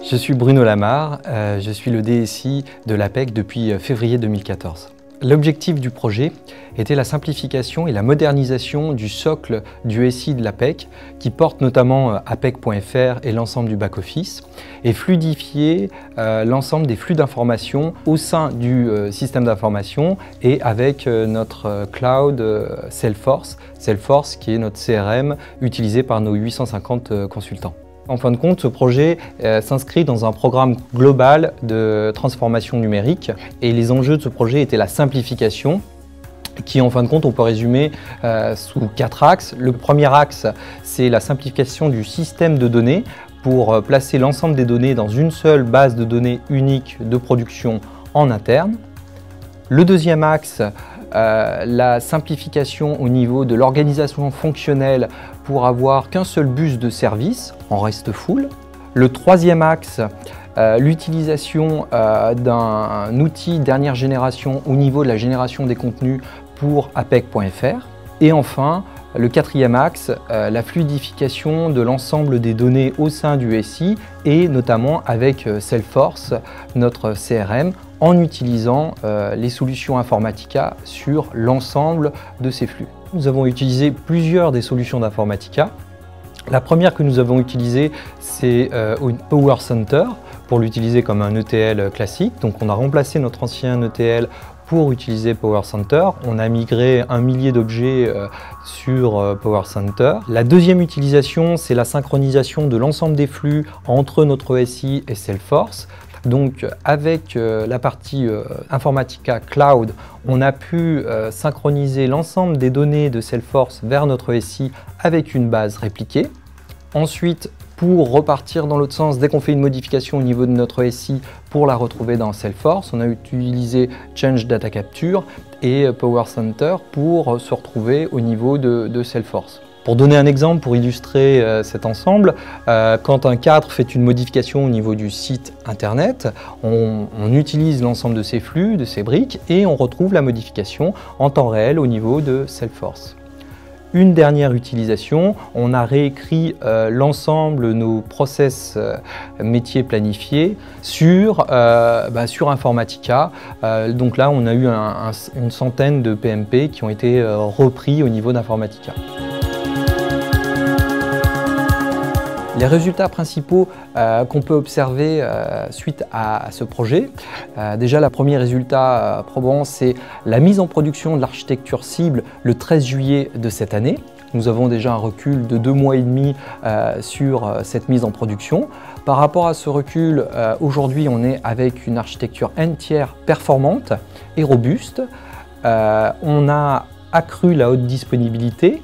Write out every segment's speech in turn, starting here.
Je suis Bruno Lamarre, je suis le DSI de l'APEC depuis février 2014. L'objectif du projet était la simplification et la modernisation du socle du SI de l'APEC qui porte notamment apec.fr et l'ensemble du back-office et fluidifier l'ensemble des flux d'informations au sein du système d'information et avec notre cloud Salesforce qui est notre CRM utilisé par nos 850 consultants. En fin de compte, ce projet s'inscrit dans un programme global de transformation numérique et les enjeux de ce projet étaient la simplification qui, en fin de compte, on peut résumer sous 4 axes. Le premier axe, c'est la simplification du système de données pour placer l'ensemble des données dans une seule base de données unique de production en interne. Le deuxième axe, la simplification au niveau de l'organisation fonctionnelle pour avoir qu'un seul bus de service en RESTful. Le troisième axe, l'utilisation d'un outil dernière génération au niveau de la génération des contenus pour apec.fr. Et enfin, le quatrième axe, la fluidification de l'ensemble des données au sein du SI et notamment avec Salesforce, notre CRM, en utilisant les solutions Informatica sur l'ensemble de ces flux. Nous avons utilisé plusieurs des solutions d'Informatica. La première que nous avons utilisée, c'est Power Center pour l'utiliser comme un ETL classique. Donc on a remplacé notre ancien ETL pour utiliser Power Center. On a migré 1 millier d'objets sur Power Center. La deuxième utilisation, c'est la synchronisation de l'ensemble des flux entre notre SI et Salesforce. Donc avec la partie Informatica Cloud, on a pu synchroniser l'ensemble des données de Salesforce vers notre SI avec une base répliquée. Ensuite, pour repartir dans l'autre sens, dès qu'on fait une modification au niveau de notre SI pour la retrouver dans Salesforce, on a utilisé Change Data Capture et Power Center pour se retrouver au niveau de Salesforce. Pour donner un exemple, pour illustrer cet ensemble, quand un cadre fait une modification au niveau du site internet, on utilise l'ensemble de ces flux, de ces briques, et on retrouve la modification en temps réel au niveau de Salesforce. Une dernière utilisation, on a réécrit l'ensemble de nos process métiers planifiés sur Informatica. Donc là, on a eu une centaine de PMP qui ont été repris au niveau d'Informatica. Les résultats principaux qu'on peut observer suite à ce projet, déjà le premier résultat probant, c'est la mise en production de l'architecture cible le 13 juillet de cette année. Nous avons déjà un recul de 2 mois et demi sur cette mise en production. Par rapport à ce recul, aujourd'hui on est avec une architecture entière performante et robuste. On a accru la haute disponibilité.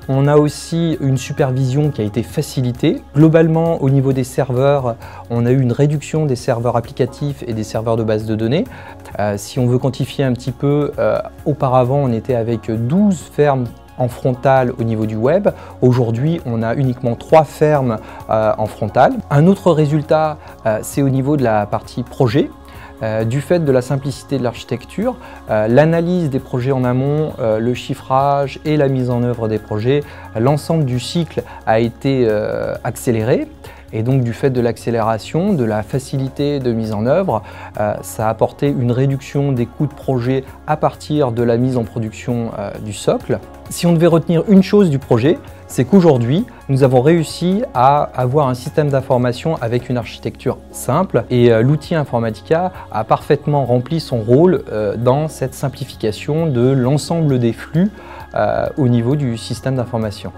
On a aussi une supervision qui a été facilitée. Globalement, au niveau des serveurs, on a eu une réduction des serveurs applicatifs et des serveurs de base de données. Si on veut quantifier un petit peu, auparavant, on était avec 12 fermes en frontal au niveau du web. Aujourd'hui, on a uniquement 3 fermes en frontal. Un autre résultat, c'est au niveau de la partie projet. Du fait de la simplicité de l'architecture, l'analyse des projets en amont, le chiffrage et la mise en œuvre des projets, l'ensemble du cycle a été accéléré. Et donc du fait de l'accélération, de la facilité de mise en œuvre, ça a apporté une réduction des coûts de projet à partir de la mise en production du socle. Si on devait retenir une chose du projet, c'est qu'aujourd'hui, nous avons réussi à avoir un système d'information avec une architecture simple et l'outil Informatica a parfaitement rempli son rôle dans cette simplification de l'ensemble des flux au niveau du système d'information.